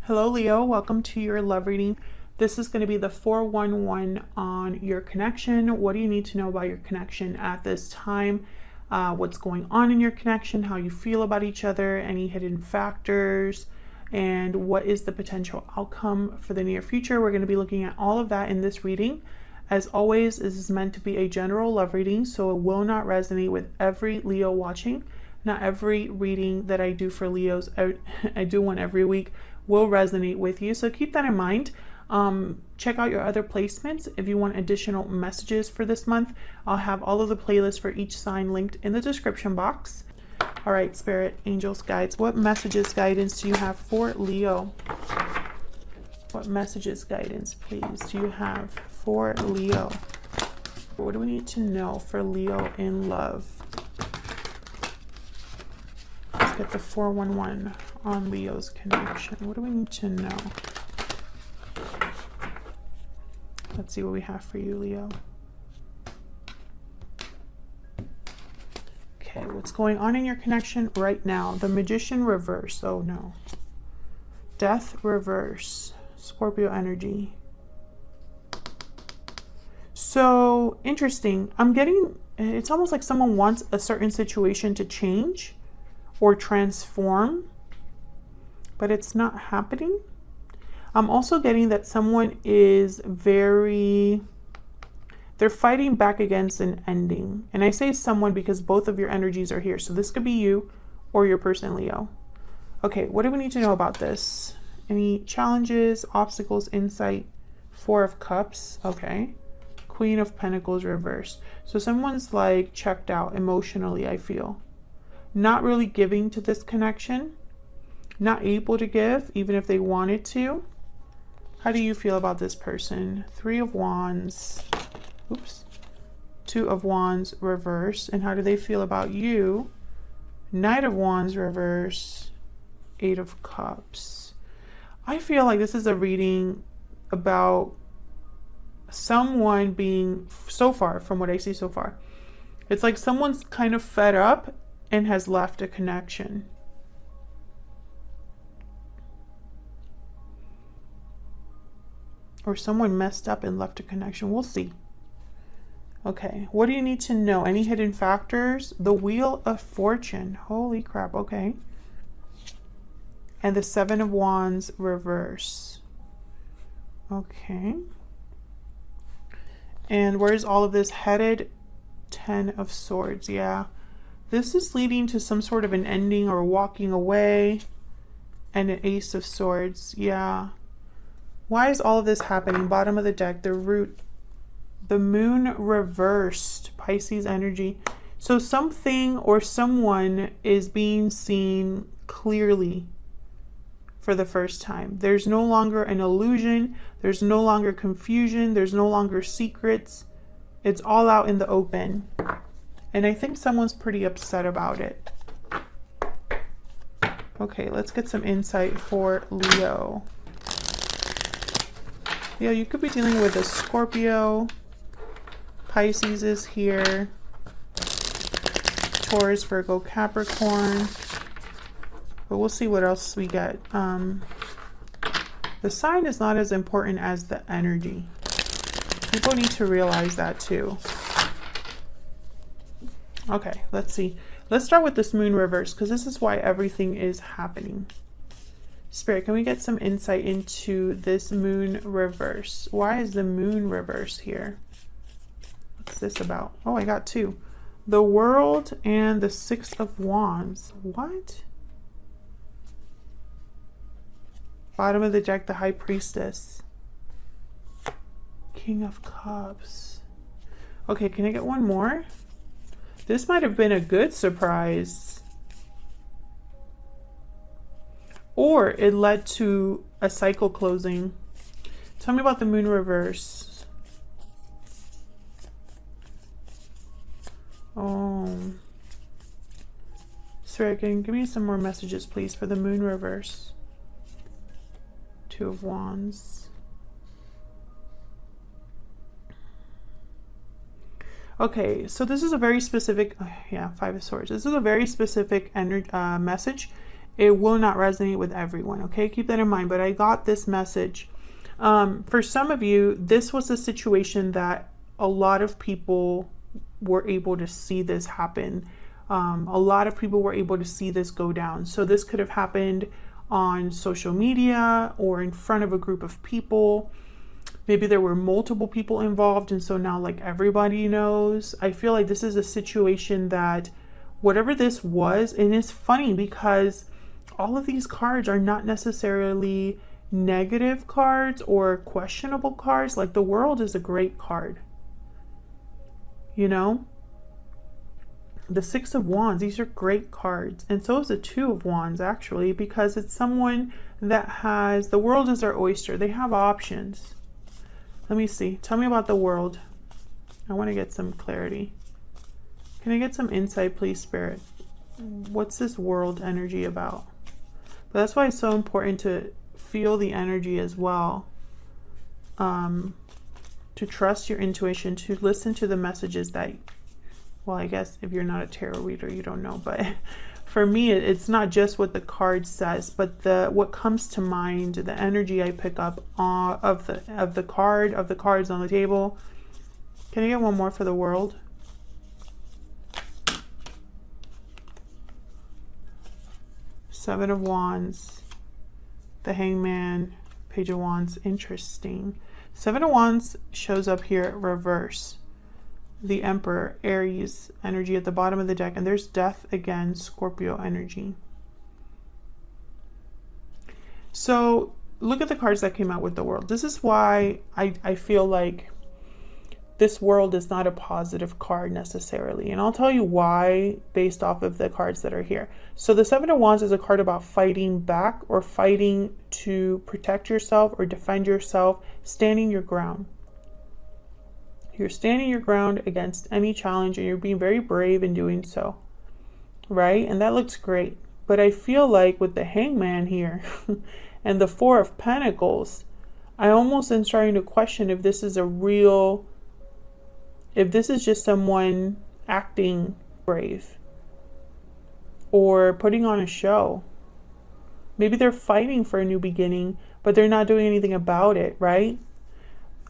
Hello Leo, welcome to your love reading. This is going to be the 411 on your connection. What do you need to know about your connection at this time? What's going on in your connection, how you feel about each other, any hidden factors, and what is the potential outcome for the near future. We're going to be looking at all of that in this reading. As always, this is meant to be a general love reading, so it will not resonate with every Leo watching. Not every reading that I do for Leos, I do one every week, will resonate with you. So keep that in mind. Check out your other placements if you want additional messages for this month. I'll have all of the playlists for each sign linked in the description box. All right, Spirit, Angels, Guides, what messages, guidance do you have for Leo? What messages, guidance, please, do you have for Leo? What do we need to know for Leo in love? Let's get the 411 on Leo's connection. What do we need to know? Let's see what we have for you, Leo. Okay, what's going on in your connection right now? The Magician reverse. Oh no. Death reverse. Scorpio energy. So interesting. I'm getting, it's almost like someone wants a certain situation to change or transform, but it's not happening. I'm also getting that someone is they're fighting back against an ending. And I say someone because both of your energies are here. So this could be you or your person, Leo. Okay, what do we need to know about this? Any challenges, obstacles, insight? 4 of Cups, okay. Queen of Pentacles reversed. So someone's like checked out emotionally, I feel. Not really giving to this connection. Not able to give, even if they wanted to. How do you feel about this person? 3 of Wands. Oops. 2 of Wands reverse. And how do they feel about you? Knight of Wands reverse. 8 of Cups. I feel like this is a reading about someone being, so far, from what I see so far, it's like someone's kind of fed up and has left a connection. Or someone messed up and left a connection. We'll see. Okay, what do you need to know? Any hidden factors? The Wheel of Fortune. Holy crap, okay. And the 7 of Wands reverse. Okay. And where's all of this headed? 10 of Swords, yeah. This is leading to some sort of an ending or walking away. And an Ace of Swords, yeah. Why is all of this happening? Bottom of the deck, the Root. The Moon reversed, Pisces energy. So something or someone is being seen clearly for the first time. There's no longer an illusion. There's no longer confusion. There's no longer secrets. It's all out in the open. And I think someone's pretty upset about it. Okay, let's get some insight for Leo. Leo, you could be dealing with a Scorpio. Pisces is here. Taurus, Virgo, Capricorn. But we'll see what else we get. The sign is not as important as the energy. People need to realize that too. Okay, let's see. Let's start with this Moon reverse because this is why everything is happening. Spirit, can we get some insight into this Moon reverse? Why is the Moon reverse here? What's this about? Oh, I got 2. The World and the 6 of Wands. What? Bottom of the deck, the High Priestess. King of Cups. Okay, can I get one more? This might have been a good surprise. Or it led to a cycle closing. Tell me about the Moon reverse. Oh. Sorry, can you give me some more messages, please, for the Moon reverse? 2 of Wands. Okay, so this is a very specific, yeah, 5 of Swords. This is a very specific message. it will not resonate with everyone. Okay, keep that in mind. But I got this message. For some of you, this was a situation that a lot of people were able to see this happen. A lot of people were able to see this go down. So this could have happened on social media or in front of a group of people. Maybe there were multiple people involved, and so now like everybody knows. I feel like this is a situation that whatever this was, and it's funny because all of these cards are not necessarily negative cards or questionable cards. Like the World is a great card. You know? The Six of Wands, these are great cards. And so is the Two of Wands, actually, because it's someone that has, the World is their oyster. They have options. Let me see. Tell me about the World. I want to get some clarity. Can I get some insight, please, Spirit? What's this World energy about? But that's why it's so important to feel the energy as well. To trust your intuition, to listen to the messages that, well, I guess if you're not a tarot reader, you don't know. But for me, it's not just what the card says, but what comes to mind, the energy I pick up of the cards on the table. Can I get one more for the World? Seven of Wands, the Hangman, Page of Wands. Interesting. Seven of Wands shows up here reverse. The Emperor, Aries energy at the bottom of the deck, and there's Death again, Scorpio energy. So look at the cards that came out with the World. This is why I feel like this World is not a positive card necessarily, and I'll tell you why based off of the cards that are here. So the Seven of Wands is a card about fighting back or fighting to protect yourself or defend yourself, standing your ground. You're standing your ground against any challenge, and you're being very brave in doing so, right? And that looks great. But I feel like with the Hangman here and the Four of Pentacles, I almost am starting to question if this is if this is just someone acting brave or putting on a show. Maybe they're fighting for a new beginning, but they're not doing anything about it, right?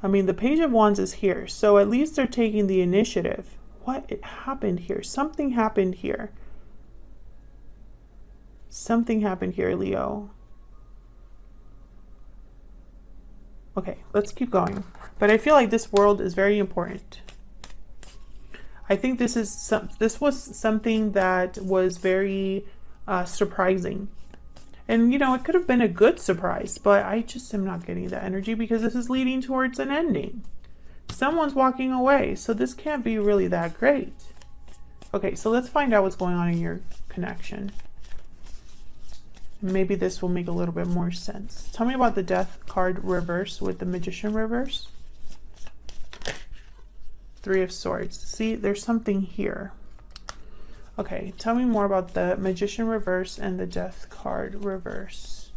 I mean, the Page of Wands is here, so at least they're taking the initiative. What happened here? Something happened here. Something happened here, Leo. Okay, let's keep going. But I feel like this World is very important. I think this was something that was very surprising. And, you know, it could have been a good surprise, but I just am not getting that energy because this is leading towards an ending. Someone's walking away, so this can't be really that great. Okay, so let's find out what's going on in your connection. Maybe this will make a little bit more sense. Tell me about the Death card reverse with the Magician reverse. Three of Swords. See, there's something here. Okay, tell me more about the Magician reverse and the Death card reverse.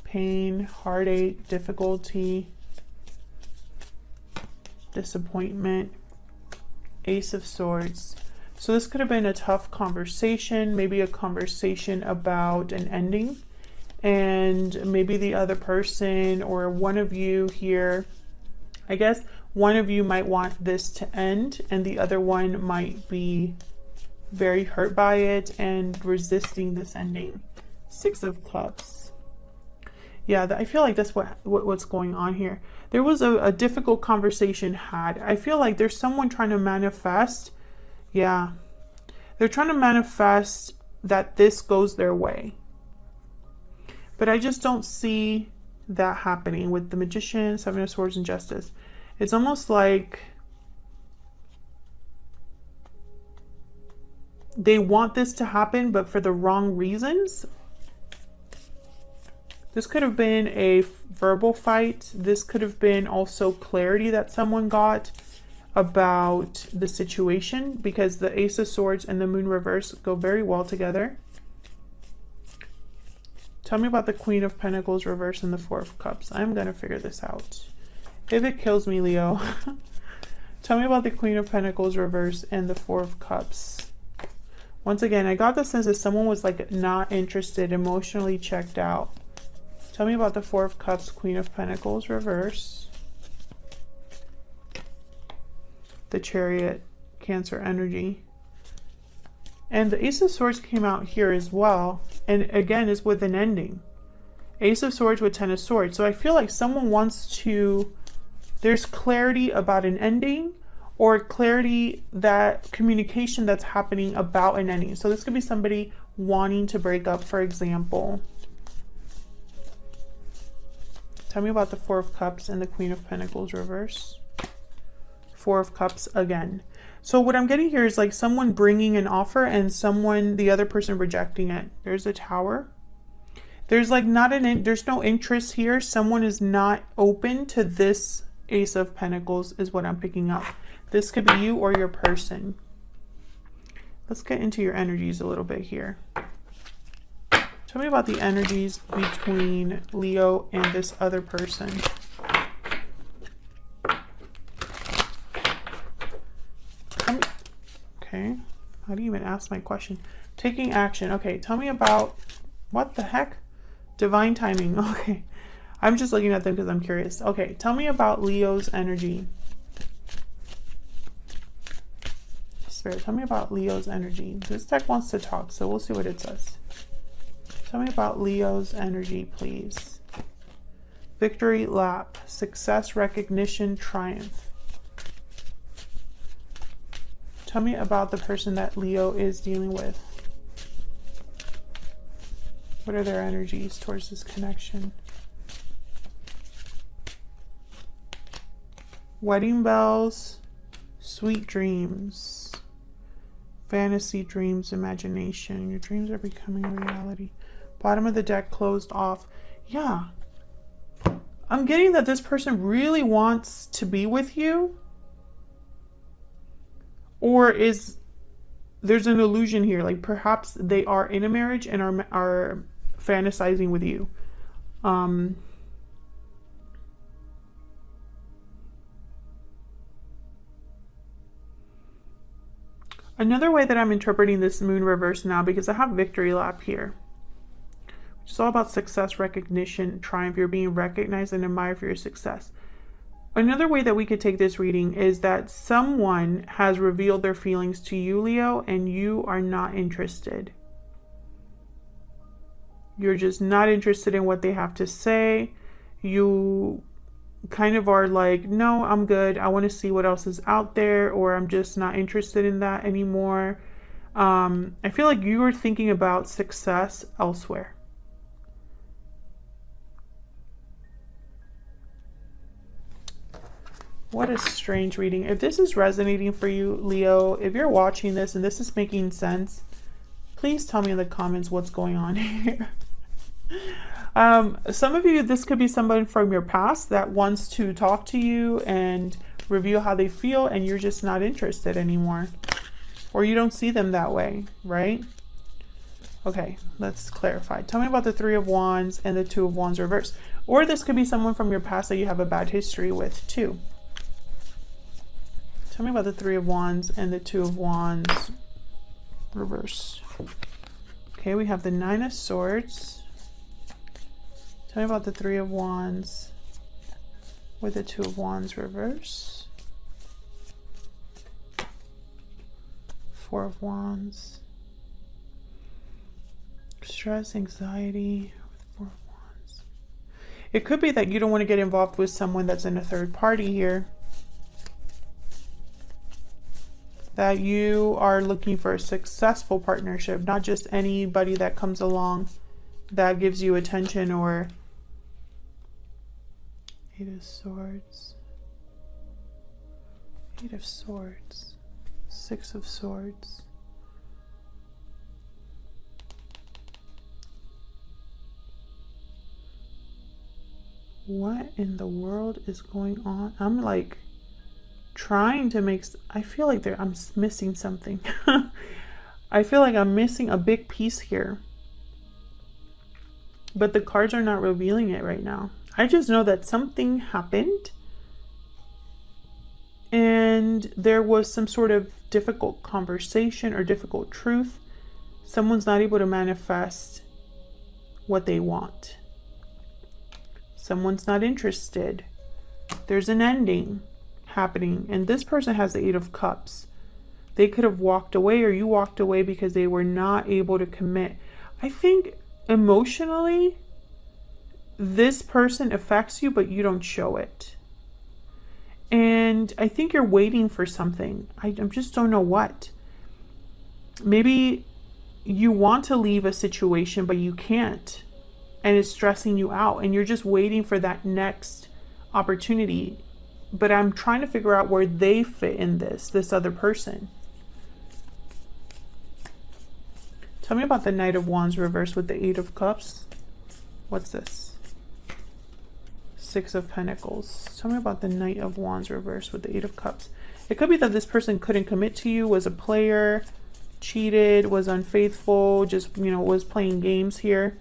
Pain, heartache, difficulty, disappointment, Ace of Swords. So this could have been a tough conversation, maybe a conversation about an ending, and maybe the other person or one of you here, I guess one of you might want this to end and the other one might be very hurt by it and resisting this ending. Six of Cups. Yeah, I feel like that's what's going on here. There was a difficult conversation had. I feel like there's someone trying to manifest. Yeah, they're trying to manifest that this goes their way. But I just don't see that happening with the Magician, Seven of Swords, and Justice. It's almost like they want this to happen, but for the wrong reasons. This could have been a verbal fight. This could have been also clarity that someone got about the situation, because the Ace of Swords and the Moon reverse go very well together. Tell me about the Queen of Pentacles reverse and the Four of Cups. I'm going to figure this out. If it kills me, Leo. Tell me about the Queen of Pentacles reverse and the Four of Cups. Once again, I got the sense that someone was like not interested, emotionally checked out. Tell me about the Four of Cups, Queen of Pentacles, reverse. The Chariot, Cancer energy. And the Ace of Swords came out here as well. And again, is with an ending. Ace of Swords with Ten of Swords. So I feel like someone wants to, there's clarity about an ending, or clarity, that communication that's happening about an ending. So this could be somebody wanting to break up, for example. Tell me about the Four of Cups and the Queen of Pentacles reverse. Four of Cups again. So what I'm getting here is like someone bringing an offer and someone, the other person rejecting it. There's a Tower. There's like there's no interest here. Someone is not open to this Ace of Pentacles is what I'm picking up. This could be you or your person. Let's get into your energies a little bit here. Tell me about the energies between Leo and this other person. Okay, how do you even ask my question? Taking action. Okay, tell me about, what the heck? Divine timing. Okay, I'm just looking at them because I'm curious. Okay, tell me about Leo's energy. Spirit, tell me about Leo's energy. This deck wants to talk, so we'll see what it says. Tell me about Leo's energy, please. Victory lap, success, recognition, triumph. Tell me about the person that Leo is dealing with. What are their energies towards this connection? Wedding bells, sweet dreams, fantasy dreams, imagination. Your dreams are becoming a reality. Bottom of the deck closed off. Yeah. I'm getting that this person really wants to be with you. Or there's an illusion here. Like perhaps they are in a marriage and are fantasizing with you. Another way that I'm interpreting this moon reverse now, because I have victory lap here, which is all about success, recognition, triumph. You're being recognized and admired for your success. Another way that we could take this reading is that someone has revealed their feelings to you, Leo, and you are not interested. You're just not interested in what they have to say. You kind of are like, no, I'm good. I want to see what else is out there, or I'm just not interested in that anymore. I feel like you are thinking about success elsewhere. What a strange reading. If this is resonating for you, Leo, if you're watching this and this is making sense, please tell me in the comments what's going on here. Some of you, this could be someone from your past that wants to talk to you and reveal how they feel, and you're just not interested anymore. Or you don't see them that way, right? Okay, let's clarify. Tell me about the Three of Wands and the Two of Wands reverse. Or this could be someone from your past that you have a bad history with too. Tell me about the Three of Wands and the Two of Wands reverse. Okay, we have the Nine of Swords. Tell me about the Three of Wands with the Two of Wands reverse. Four of Wands. Stress, anxiety, Four of Wands. It could be that you don't want to get involved with someone that's in a third party here. That you are looking for a successful partnership, not just anybody that comes along that gives you attention. Or Eight of Swords, Eight of Swords, Six of Swords. What in the world is going on? I'm like trying to make, I feel like I'm missing something. I feel like I'm missing a big piece here. But the cards are not revealing it right now. I just know that something happened and there was some sort of difficult conversation or difficult truth Someone's not able to manifest what they want. Someone's not interested. There's an ending happening. And this person has the 8 of Cups. They could have walked away, or you walked away because they were not able to commit. I think emotionally, this person affects you, but you don't show it. And I think you're waiting for something. I just don't know what. Maybe you want to leave a situation, but you can't. And it's stressing you out. And you're just waiting for that next opportunity. But I'm trying to figure out where they fit in this other person. Tell me about the Knight of Wands reversed with the 8 of Cups. What's this? 6 of Pentacles. Tell me about the Knight of Wands reversed with the 8 of Cups. It could be that this person couldn't commit to you, was a player, cheated, was unfaithful, just, you know, was playing games here.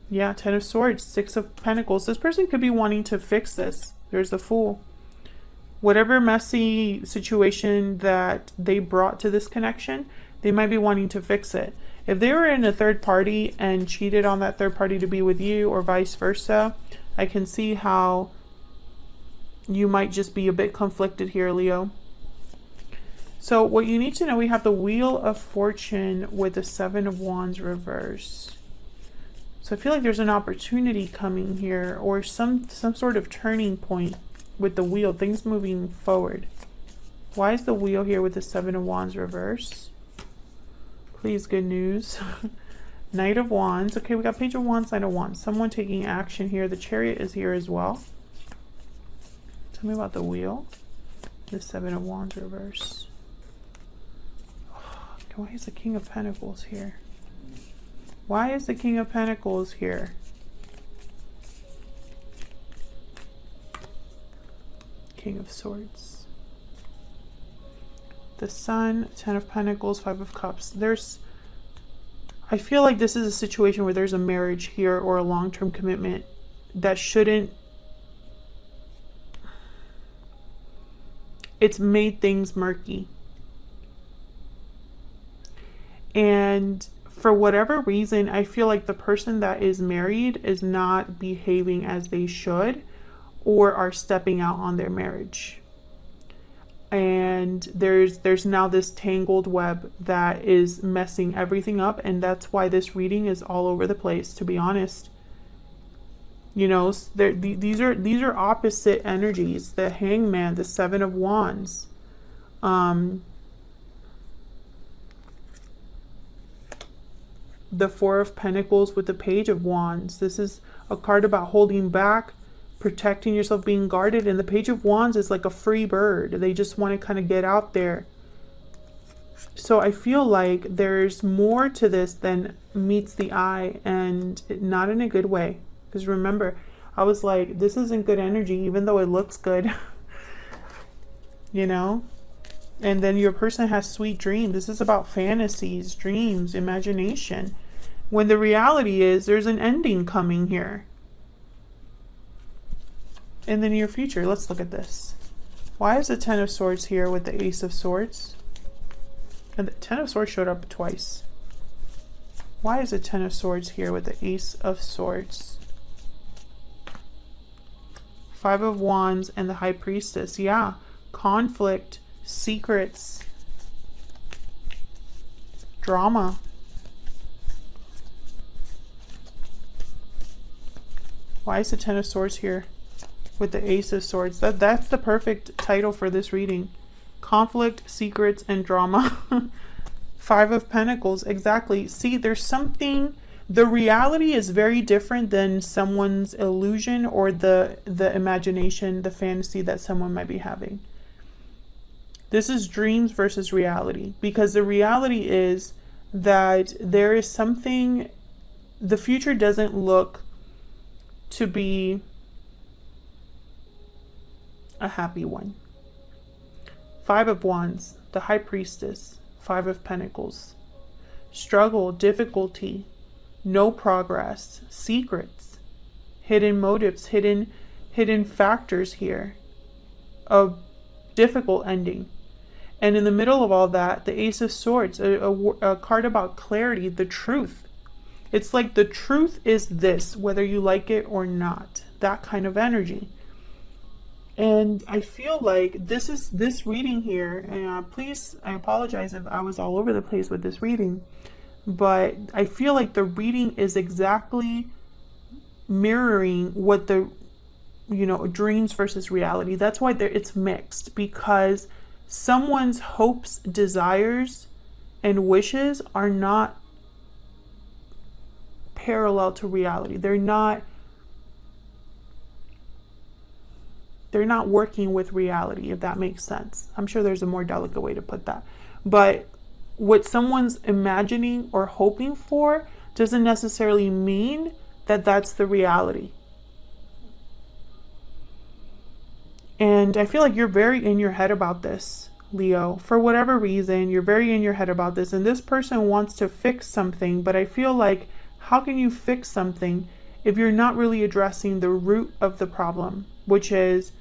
Yeah, 10 of Swords, 6 of Pentacles. This person could be wanting to fix this. There's the Fool. Whatever messy situation that they brought to this connection, they might be wanting to fix it. If they were in a third party and cheated on that third party to be with you, or vice versa, I can see how you might just be a bit conflicted here, Leo. So what you need to know, we have the Wheel of Fortune with the 7 of Wands reverse. So I feel like there's an opportunity coming here, or some sort of turning point with the wheel, things moving forward. Why is the Wheel here with the 7 of Wands reverse? Please, good news. Knight of Wands. Okay, we got Page of Wands, Knight of Wands. Someone taking action here. The Chariot is here as well. Tell me about the Wheel. The 7 of Wands reverse. Why is the King of Pentacles here? Why is the King of Pentacles here? King of Swords. The Sun, 10 of Pentacles, 5 of Cups. I feel like this is a situation where there's a marriage here, or a long-term commitment that shouldn't. It's made things murky. And for whatever reason, I feel like the person that is married is not behaving as they should, or are stepping out on their marriage. And there's now this tangled web that is messing everything up, and that's why this reading is all over the place, to be honest. You know, these are opposite energies. The Hangman, the 7 of Wands. The 4 of Pentacles with the Page of Wands. This is a card about holding back, protecting yourself, being guarded. And the Page of Wands is like a free bird. They just want to kind of get out there. So I feel like there's more to this than meets the eye, and not in a good way. Because remember, I was like, this isn't good energy, even though it looks good. You know? And then your person has sweet dreams. This is about fantasies, dreams, imagination. When the reality is there's an ending coming here in the near future. Let's look at this. Why is the 10 of Swords here with the Ace of Swords? And the 10 of Swords showed up twice. Why is the 10 of Swords here with the Ace of Swords? 5 of Wands and the High Priestess. Yeah, conflict, secrets, drama. Why is the 10 of Swords here with the Ace of Swords? That's the perfect title for this reading. Conflict, secrets, and drama. 5 of Pentacles, exactly. See, there's something, the reality is very different than someone's illusion, or the imagination, the fantasy that someone might be having. This is dreams versus reality, because the reality is that there is something, the future doesn't look to be a happy one. 5 of Wands, the High Priestess, 5 of Pentacles. Struggle, difficulty, no progress, secrets, hidden motives, hidden factors here. A difficult ending. And in the middle of all that, the Ace of Swords, a card about clarity, the truth. It's like the truth is this, whether you like it or not. That kind of energy. And I feel like this reading here, and please, I apologize if I was all over the place with this reading, but I feel like the reading is exactly mirroring what the, dreams versus reality. That's why it's mixed, because someone's hopes, desires, and wishes are not parallel to reality. They're not working with reality, if that makes sense. I'm sure there's a more delicate way to put that. But what someone's imagining or hoping for doesn't necessarily mean that that's the reality. And I feel like you're very in your head about this, Leo. For whatever reason, you're very in your head about this. And this person wants to fix something. But I feel like, how can you fix something if you're not really addressing the root of the problem, which is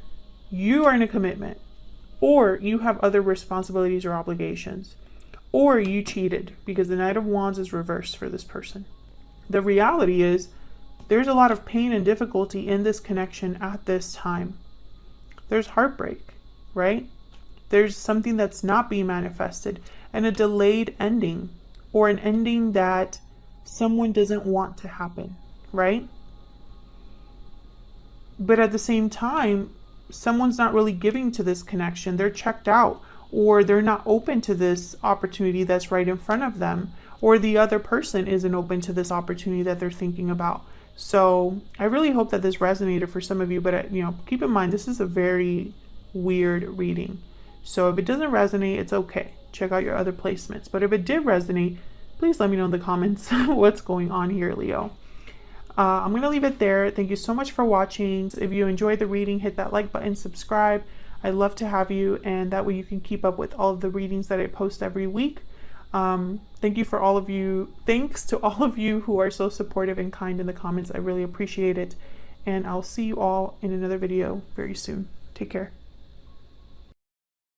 you are in a commitment, or you have other responsibilities or obligations, or you cheated, because the Knight of Wands is reversed for this person. The reality is there's a lot of pain and difficulty in this connection at this time. There's heartbreak, right? There's something that's not being manifested, and a delayed ending, or an ending that someone doesn't want to happen, right? But at the same time, someone's not really giving to this connection. They're checked out, or they're not open to this opportunity that's right in front of them, or the other person isn't open to this opportunity that they're thinking about. So I really hope that this resonated for some of you, but keep in mind, this is a very weird reading. So if it doesn't resonate, it's okay. Check out your other placements. But if it did resonate, please let me know in the comments what's going on here, Leo. I'm going to leave it there. Thank you so much for watching. If you enjoyed the reading, hit that like button, subscribe. I'd love to have you, and that way you can keep up with all of the readings that I post every week. Thank you for all of you. Thanks to all of you who are so supportive and kind in the comments. I really appreciate it. And I'll see you all in another video very soon. Take care.